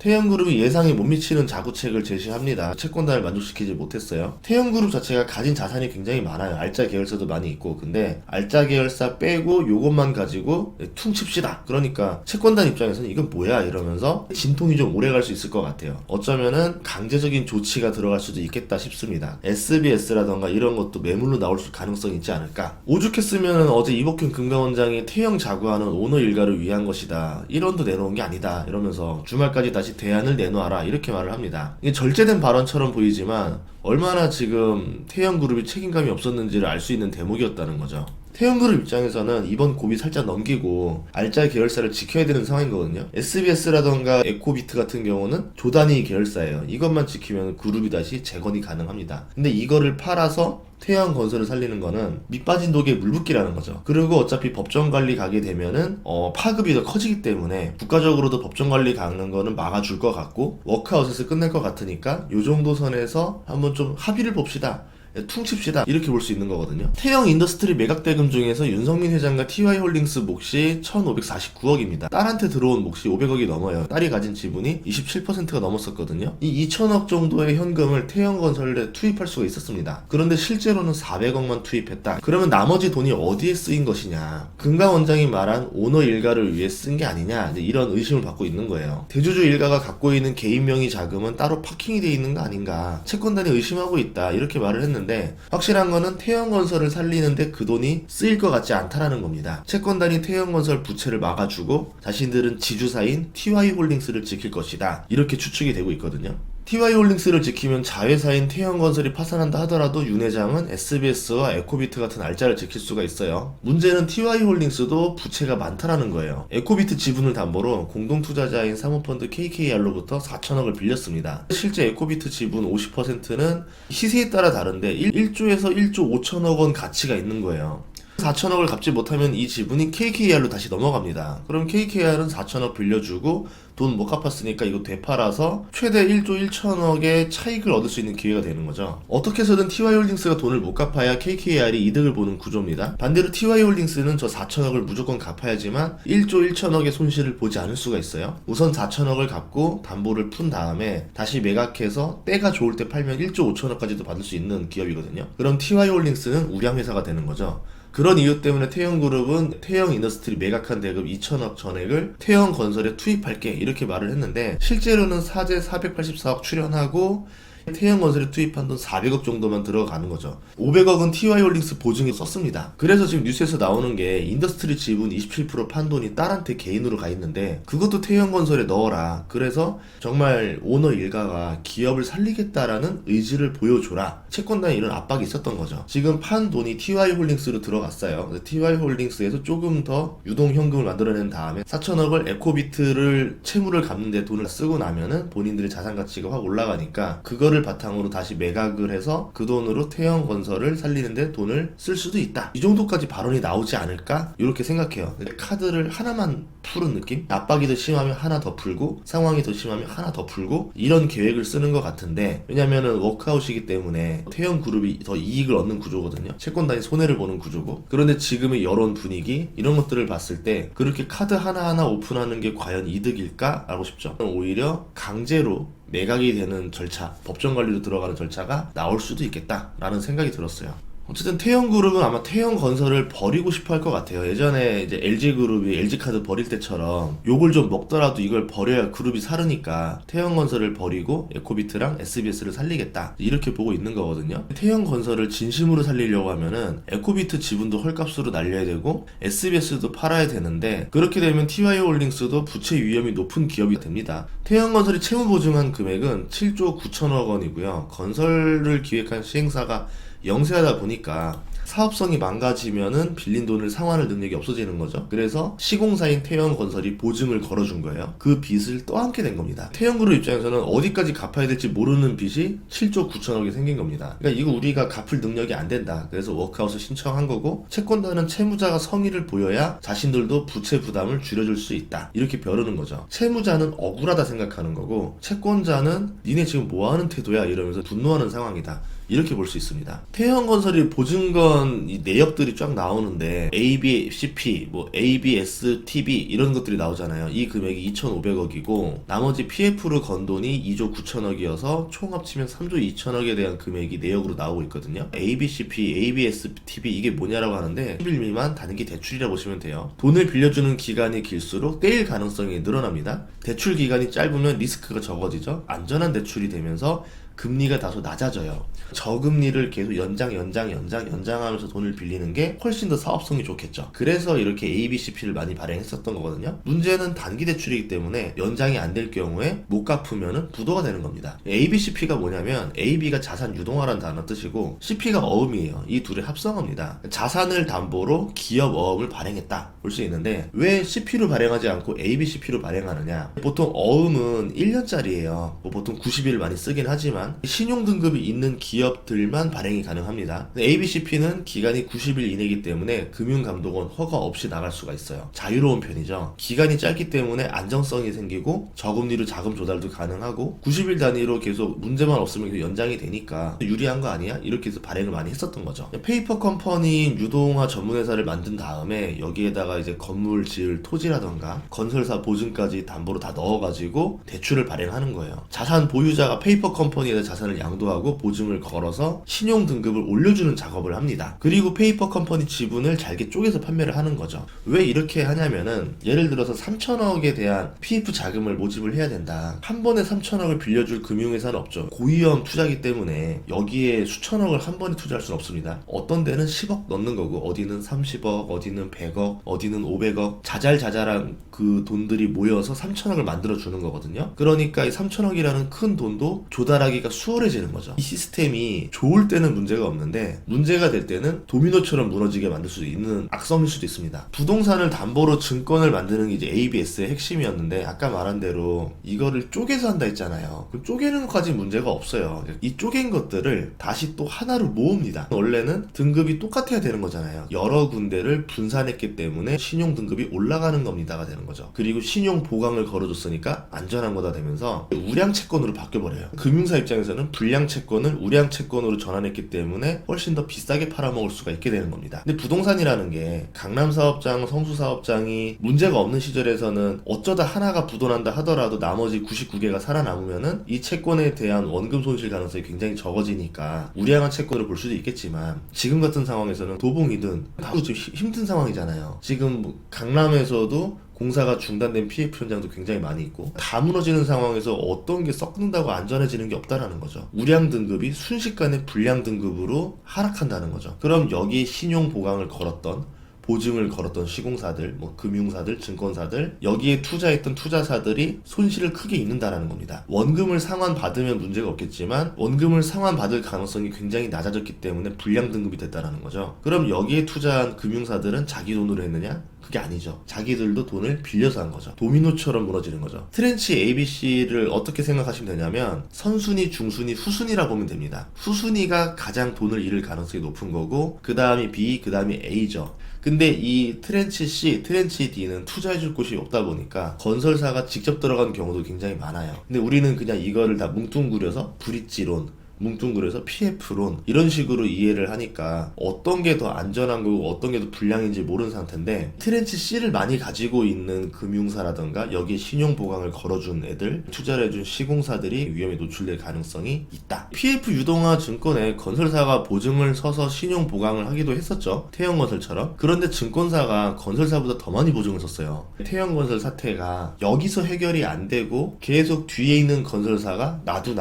태형그룹이 예상에 못 미치는 자구책을 제시합니다. 채권단을 만족시키지 못했어요. 태형그룹 자체가 가진 자산이 굉장히 많아요. 알짜 계열사도 많이 있고. 근데 알짜 계열사 빼고 요것만 가지고 퉁칩시다. 그러니까 채권단 입장에서는 이건 뭐야 이러면서 진통이 좀 오래 갈 수 있을 것 같아요. 어쩌면은 강제적인 조치가 들어갈 수도 있겠다 싶습니다. SBS라던가 이런 것도 매물로 나올 가능성이 있지 않을까. 오죽했으면 어제 이복현 금감원장이 태형 자구하는 오너 일가를 위한 것이다. 1원도 내놓은 게 아니다. 이러면서 주말까지 다시 대안을 내놓아라. 이렇게 말을 합니다. 이게 절제된 발언처럼 보이지만 얼마나 지금 태형그룹이 책임감이 없었는지를 알 수 있는 대목이었다는 거죠. 태형그룹 입장에서는 이번 고비 살짝 넘기고 알짜 계열사를 지켜야 되는 상황인 거거든요. SBS라던가 에코비트 같은 경우는 조단위 계열사예요. 이것만 지키면 그룹이 다시 재건이 가능합니다. 근데 이거를 팔아서 태형건설을 살리는 거는 밑빠진 독에 물붓기라는 거죠. 그리고 어차피 법정관리 가게 되면은 파급이 더 커지기 때문에 국가적으로도 법정관리 가는 거는 막아줄 것 같고 워크아웃에서 끝낼 것 같으니까 요 정도 선에서 한번 좀 합의를 봅시다. 퉁칩시다. 이렇게 볼 수 있는 거거든요. 태형 인더스트리 매각 대금 중에서 윤석민 회장과 TY홀딩스 몫이 1,549억입니다. 딸한테 들어온 몫이 500억이 넘어요. 딸이 가진 지분이 27%가 넘었었거든요. 이 2,000억 정도의 현금을 태형건설에 투입할 수가 있었습니다. 그런데 실제로는 400억만 투입했다. 그러면 나머지 돈이 어디에 쓰인 것이냐. 금감원장이 말한 오너 일가를 위해 쓴 게 아니냐. 이런 의심을 받고 있는 거예요. 대주주 일가가 갖고 있는 개인 명의 자금은 따로 파킹이 돼 있는 거 아닌가. 채권단이 의심하고 있다. 이렇게 말을 했는데 확실한 거는 태형건설을 살리는데 그 돈이 쓰일 것 같지 않다라는 겁니다. 채권단이 태형건설 부채를 막아주고 자신들은 지주사인 TY홀딩스를 지킬 것이다. 이렇게 추측이 되고 있거든요. TY홀딩스를 지키면 자회사인 태형건설이 파산한다 하더라도 윤 회장은 SBS와 에코비트 같은 알짜를 지킬 수가 있어요. 문제는 TY홀딩스도 부채가 많다라는 거예요. 에코비트 지분을 담보로 공동투자자인 사모펀드 KKR로부터 4천억을 빌렸습니다. 실제 에코비트 지분 50%는 시세에 따라 다른데 1조에서 1조 5천억 원 가치가 있는 거예요. 4천억을 갚지 못하면 이 지분이 KKR로 다시 넘어갑니다. 그럼 KKR은 4천억 빌려주고 돈 못 갚았으니까 이거 되팔아서 최대 1조 1천억의 차익을 얻을 수 있는 기회가 되는 거죠. 어떻게 해서든 TY홀딩스가 돈을 못 갚아야 KKR이 이득을 보는 구조입니다. 반대로 TY홀딩스는 저 4천억을 무조건 갚아야지만 1조 1천억의 손실을 보지 않을 수가 있어요. 우선 4천억을 갚고 담보를 푼 다음에 다시 매각해서 때가 좋을 때 팔면 1조 5천억까지도 받을 수 있는 기업이거든요. 그럼 TY홀딩스는 우량회사가 되는 거죠. 그런 이유 때문에 태형그룹은 태형 인더스트리 매각한 대금 2천억 전액을 태형건설에 투입할게 이렇게 말을 했는데 실제로는 사재 484억 출연하고 태형건설에 투입한 돈 400억 정도만 들어가는 거죠. 500억은 TY홀딩스 보증에 썼습니다. 그래서 지금 뉴스에서 나오는 게 인더스트리 지분 27% 판 돈이 딸한테 개인으로 가 있는데 그것도 태형건설에 넣어라. 그래서 정말 오너 일가가 기업을 살리겠다라는 의지를 보여줘라. 채권단에 이런 압박이 있었던 거죠. 지금 판 돈이 TY홀딩스로 들어갔어요. TY홀딩스에서 조금 더 유동 현금을 만들어낸 다음에 4천억을 에코비트를 채무를 갚는 데 돈을 쓰고 나면은 본인들의 자산 가치가 확 올라가니까 그거를 바탕으로 다시 매각을 해서 그 돈으로 태형건설을 살리는데 돈을 쓸 수도 있다. 이 정도까지 발언이 나오지 않을까? 이렇게 생각해요. 카드를 하나만 푸는 느낌? 압박이 더 심하면 하나 더 풀고 상황이 더 심하면 하나 더 풀고 이런 계획을 쓰는 것 같은데 왜냐면은 워크아웃이기 때문에 태형그룹이 더 이익을 얻는 구조거든요. 채권단이 손해를 보는 구조고 그런데 지금의 여론 분위기 이런 것들을 봤을 때 그렇게 카드 하나하나 오픈하는 게 과연 이득일까? 라고 싶죠. 오히려 강제로 매각이 되는 절차, 법정관리로 들어가는 절차가 나올 수도 있겠다라는 생각이 들었어요. 어쨌든 태형그룹은 아마 태형건설을 버리고 싶어 할 것 같아요. 예전에 이제 LG그룹이 LG카드 버릴 때처럼 욕을 좀 먹더라도 이걸 버려야 그룹이 살으니까 태형건설을 버리고 에코비트랑 SBS를 살리겠다 이렇게 보고 있는 거거든요. 태형건설을 진심으로 살리려고 하면은 에코비트 지분도 헐값으로 날려야 되고 SBS도 팔아야 되는데 그렇게 되면 TY홀딩스도 부채 위험이 높은 기업이 됩니다. 태형건설이 채무 보증한 금액은 7조 9천억 원이고요. 건설을 기획한 시행사가 영세하다 보니까 사업성이 망가지면은 빌린 돈을 상환할 능력이 없어지는 거죠. 그래서 시공사인 태형건설이 보증을 걸어준 거예요. 그 빚을 떠안게 된 겁니다. 태형그룹 입장에서는 어디까지 갚아야 될지 모르는 빚이 7조 9천억이 생긴 겁니다. 그러니까 이거 우리가 갚을 능력이 안 된다. 그래서 워크아웃을 신청한 거고 채권단은 채무자가 성의를 보여야 자신들도 부채 부담을 줄여줄 수 있다. 이렇게 벼르는 거죠. 채무자는 억울하다 생각하는 거고 채권자는 니네 지금 뭐하는 태도야 이러면서 분노하는 상황이다. 이렇게 볼 수 있습니다. 태형건설이 보증건 이 내역들이 쫙 나오는데 ABCP, 뭐 ABSTB 이런 것들이 나오잖아요. 이 금액이 2,500억이고 나머지 PF로 건 돈이 2조 9천억이어서 총 합치면 3조 2천억에 대한 금액이 내역으로 나오고 있거든요. ABCP, ABSTB 이게 뭐냐라고 하는데 10일 미만 단기 대출이라고 보시면 돼요. 돈을 빌려주는 기간이 길수록 떼일 가능성이 늘어납니다. 대출 기간이 짧으면 리스크가 적어지죠. 안전한 대출이 되면서 금리가 다소 낮아져요. 저금리를 계속 연장하면서 돈을 빌리는 게 훨씬 더 사업성이 좋겠죠. 그래서 이렇게 ABCP를 많이 발행했었던 거거든요. 문제는 단기 대출이기 때문에 연장이 안 될 경우에 못 갚으면 부도가 되는 겁니다. ABCP가 뭐냐면 AB가 자산 유동화라는 단어 뜻이고 CP가 어음이에요. 이 둘의 합성어입니다. 자산을 담보로 기업 어음을 발행했다 볼 수 있는데 왜 CP로 발행하지 않고 ABCP로 발행하느냐. 보통 어음은 1년짜리예요. 보통 90일 많이 쓰긴 하지만 신용 등급이 있는 기업들만 발행이 가능합니다. ABCP는 기간이 90일 이내이기 때문에 금융감독원 허가 없이 나갈 수가 있어요. 자유로운 편이죠. 기간이 짧기 때문에 안정성이 생기고 저금리로 자금 조달도 가능하고 90일 단위로 계속 문제만 없으면 계속 연장이 되니까 유리한 거 아니야? 이렇게 해서 발행을 많이 했었던 거죠. 페이퍼 컴퍼니 유동화 전문회사를 만든 다음에 여기에다가 이제 건물 지을 토지라던가 건설사 보증까지 담보로 다 넣어가지고 대출을 발행하는 거예요. 자산 보유자가 페이퍼 컴퍼니에 자산을 양도하고 보증을 걸어서 신용 등급을 올려주는 작업을 합니다. 그리고 페이퍼 컴퍼니 지분을 잘게 쪼개서 판매를 하는 거죠. 왜 이렇게 하냐면은 예를 들어서 3천억에 대한 PF 자금을 모집을 해야 된다. 한 번에 3천억을 빌려줄 금융회사는 없죠. 고위험 투자기 때문에 여기에 수천억을 한 번에 투자할 수는 없습니다. 어떤 데는 10억 넣는 거고 어디는 30억, 어디는 100억, 어디는 500억 자잘자잘한 그 돈들이 모여서 3천억을 만들어 주는 거거든요. 그러니까 이 3천억이라는 큰 돈도 조달하기가 수월해지는 거죠. 이 시스템이 좋을 때는 문제가 없는데 문제가 될 때는 도미노처럼 무너지게 만들 수도 있는 악성일 수도 있습니다. 부동산을 담보로 증권을 만드는 게 이제 ABS의 핵심이었는데 아까 말한 대로 이거를 쪼개서 한다 했잖아요. 그럼 쪼개는 것까지 문제가 없어요. 이 쪼갠 것들을 다시 또 하나로 모읍니다. 원래는 등급이 똑같아야 되는 거잖아요. 여러 군데를 분산했기 때문에 신용 등급이 올라가는 겁니다가 되는 거죠. 그리고 신용 보강을 걸어줬으니까 안전한 거다 되면서 우량 채권으로 바뀌어버려요. 금융사 입장에서는 불량 채권을 우량 채권으로 전환했기 때문에 훨씬 더 비싸게 팔아먹을 수가 있게 되는 겁니다. 근데 부동산이라는 게 강남 사업장, 성수 사업장이 문제가 없는 시절에서는 어쩌다 하나가 부도난다 하더라도 나머지 99개가 살아남으면은 이 채권에 대한 원금 손실 가능성이 굉장히 적어지니까 우량한 채권을 볼 수도 있겠지만 지금 같은 상황에서는 도봉이든 다도 좀 힘든 상황이잖아요. 지금 뭐 강남에서도 공사가 중단된 PF 현장도 굉장히 많이 있고 다 무너지는 상황에서 어떤 게 썩는다고 안전해지는 게 없다라는 거죠. 우량 등급이 순식간에 불량 등급으로 하락한다는 거죠. 그럼 여기에 신용 보강을 걸었던 보증을 걸었던 시공사들, 뭐 금융사들, 증권사들 여기에 투자했던 투자사들이 손실을 크게 입는다라는 겁니다. 원금을 상환받으면 문제가 없겠지만 원금을 상환받을 가능성이 굉장히 낮아졌기 때문에 불량 등급이 됐다라는 거죠. 그럼 여기에 투자한 금융사들은 자기 돈으로 했느냐? 그게 아니죠. 자기들도 돈을 빌려서 한 거죠. 도미노처럼 무너지는 거죠. 트렌치 ABC를 어떻게 생각하시면 되냐면 선순위, 중순위, 후순위라 보면 됩니다. 후순위가 가장 돈을 잃을 가능성이 높은 거고 그 다음이 B, 그 다음이 A죠. 근데 이 트렌치 C, 트렌치 D는 투자해줄 곳이 없다 보니까 건설사가 직접 들어간 경우도 굉장히 많아요. 근데 우리는 그냥 이거를 다 뭉뚱그려서 브릿지론, 뭉뚱그려서 PF론 이런 식으로 이해를 하니까 어떤 게 더 안전한 거고 어떤 게 더 불량인지 모르는 상태인데 트렌치 C를 많이 가지고 있는 금융사라던가 여기에 신용 보강을 걸어준 애들 투자를 해준 시공사들이 위험에 노출될 가능성이 있다. PF 유동화 증권에 건설사가 보증을 서서 신용 보강을 하기도 했었죠. 태형건설처럼. 그런데 증권사가 건설사보다 더 많이 보증을 썼어요. 태형건설 사태가 여기서 해결이 안 되고 계속 뒤에 있는 건설사가 나도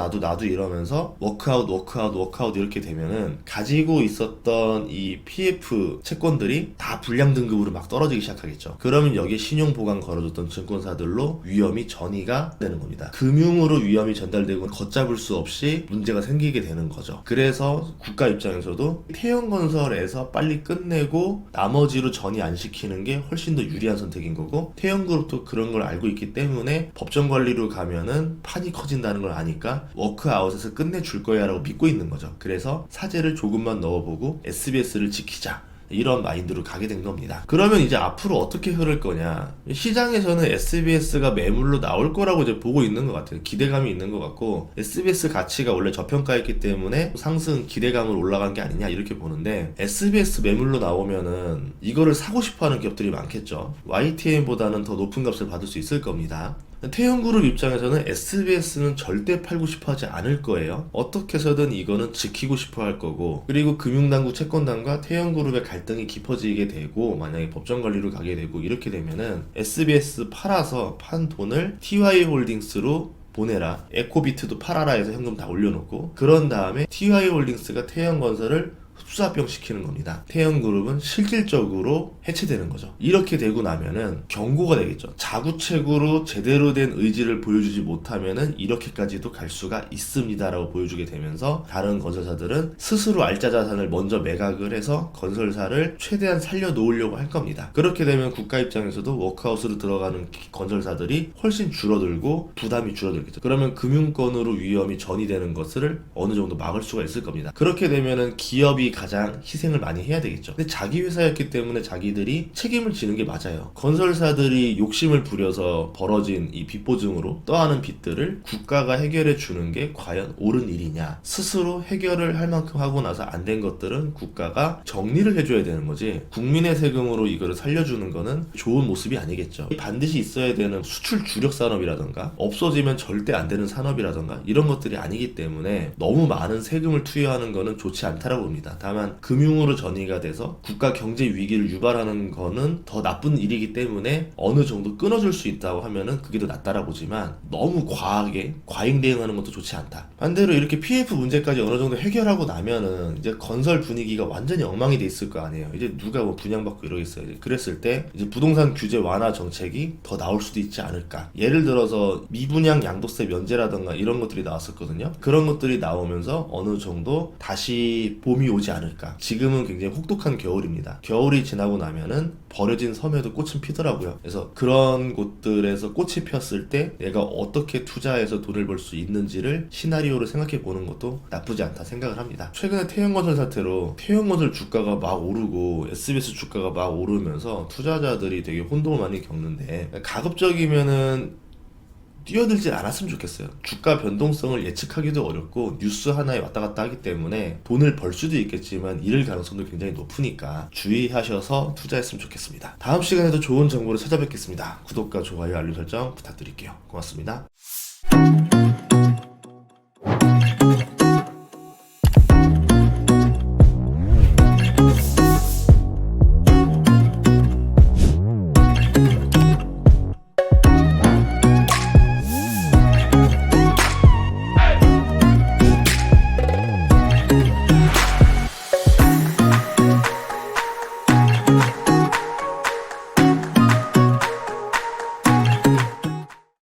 이러면서 워크아웃 이렇게 되면은 가지고 있었던 이 PF 채권들이 다 불량 등급으로 막 떨어지기 시작하겠죠. 그러면 여기에 신용 보강 걸어줬던 증권사들로 위험이 전이가 되는 겁니다. 금융으로 위험이 전달되고 걷잡을 수 없이 문제가 생기게 되는 거죠. 그래서 국가 입장에서도 태형건설에서 빨리 끝내고 나머지로 전이 안 시키는 게 훨씬 더 유리한 선택인 거고 태형그룹도 그런 걸 알고 있기 때문에 법정 관리로 가면은 판이 커진다는 걸 아니까 워크아웃에서 끝내줄 거야 라고 믿고 있는 거죠. 그래서 사제를 조금만 넣어보고 SBS를 지키자 이런 마인드로 가게 된 겁니다. 그러면 이제 앞으로 어떻게 흐를 거냐? 시장에서는 SBS가 매물로 나올 거라고 이제 보고 있는 것 같아요. 기대감이 있는 것 같고, SBS 가치가 원래 저평가했기 때문에 상승 기대감을 올라간 게 아니냐 이렇게 보는데, SBS 매물로 나오면은 이거를 사고 싶어하는 기업들이 많겠죠. YTN보다는 더 높은 값을 받을 수 있을 겁니다. 태형그룹 입장에서는 SBS는 절대 팔고 싶어 하지 않을 거예요. 어떻게 해서든 이거는 지키고 싶어 할 거고, 그리고 금융당국 채권단과 태형그룹의 갈등이 깊어지게 되고, 만약에 법정관리로 가게 되고 이렇게 되면은 SBS 팔아서 판 돈을 TY홀딩스로 보내라, 에코비트도 팔아라 해서 현금 다 올려놓고, 그런 다음에 TY홀딩스가 태형건설을 흡수합병 시키는 겁니다. 태형그룹은 실질적으로 해체되는 거죠. 이렇게 되고 나면은 경고가 되겠죠. 자구책으로 제대로 된 의지를 보여주지 못하면은 이렇게까지도 갈 수가 있습니다라고 보여주게 되면서, 다른 건설사들은 스스로 알짜 자산을 먼저 매각을 해서 건설사를 최대한 살려놓으려고 할 겁니다. 그렇게 되면 국가 입장에서도 워크아웃으로 들어가는 건설사들이 훨씬 줄어들고 부담이 줄어들겠죠. 그러면 금융권으로 위험이 전이되는 것을 어느 정도 막을 수가 있을 겁니다. 그렇게 되면은 기업이 가장 희생을 많이 해야 되겠죠. 근데 자기 회사였기 때문에 자기들이 책임을 지는 게 맞아요. 건설사들이 욕심을 부려서 벌어진 이 빚보증으로 떠하는 빚들을 국가가 해결해 주는 게 과연 옳은 일이냐? 스스로 해결을 할 만큼 하고 나서 안 된 것들은 국가가 정리를 해줘야 되는 거지, 국민의 세금으로 이거를 살려주는 거는 좋은 모습이 아니겠죠. 반드시 있어야 되는 수출 주력 산업이라던가, 없어지면 절대 안 되는 산업이라던가, 이런 것들이 아니기 때문에 너무 많은 세금을 투여하는 거는 좋지 않다라고 봅니다. 다만 금융으로 전이가 돼서 국가 경제 위기를 유발하는 거는 더 나쁜 일이기 때문에 어느 정도 끊어줄 수 있다고 하면은 그게 더 낫다라고 보지만, 너무 과하게 과잉 대응하는 것도 좋지 않다. 반대로 이렇게 PF 문제까지 어느 정도 해결하고 나면은 이제 건설 분위기가 완전히 엉망이 돼 있을 거 아니에요. 이제 누가 뭐 분양받고 이러겠어요. 이제 그랬을 때 이제 부동산 규제 완화 정책이 더 나올 수도 있지 않을까. 예를 들어서 미분양 양도세 면제라던가 이런 것들이 나왔었거든요. 그런 것들이 나오면서 어느 정도 다시 봄이 오지 않을까. 지금은 굉장히 혹독한 겨울입니다. 겨울이 지나고 나면은 버려진 섬에도 꽃은 피더라고요. 그래서 그런 곳들에서 꽃이 폈을 때 내가 어떻게 투자해서 돈을 벌 수 있는지를 시나리오를 생각해 보는 것도 나쁘지 않다 생각을 합니다. 최근에 태형건설 사태로 태형건설 주가가 막 오르고 SBS 주가가 막 오르면서 투자자들이 되게 혼동을 많이 겪는데, 가급적이면은 뛰어들지 않았으면 좋겠어요. 주가 변동성을 예측하기도 어렵고 뉴스 하나에 왔다 갔다 하기 때문에 돈을 벌 수도 있겠지만 잃을 가능성도 굉장히 높으니까 주의하셔서 투자했으면 좋겠습니다. 다음 시간에도 좋은 정보를 찾아뵙겠습니다. 구독과 좋아요, 알림 설정 부탁드릴게요. 고맙습니다.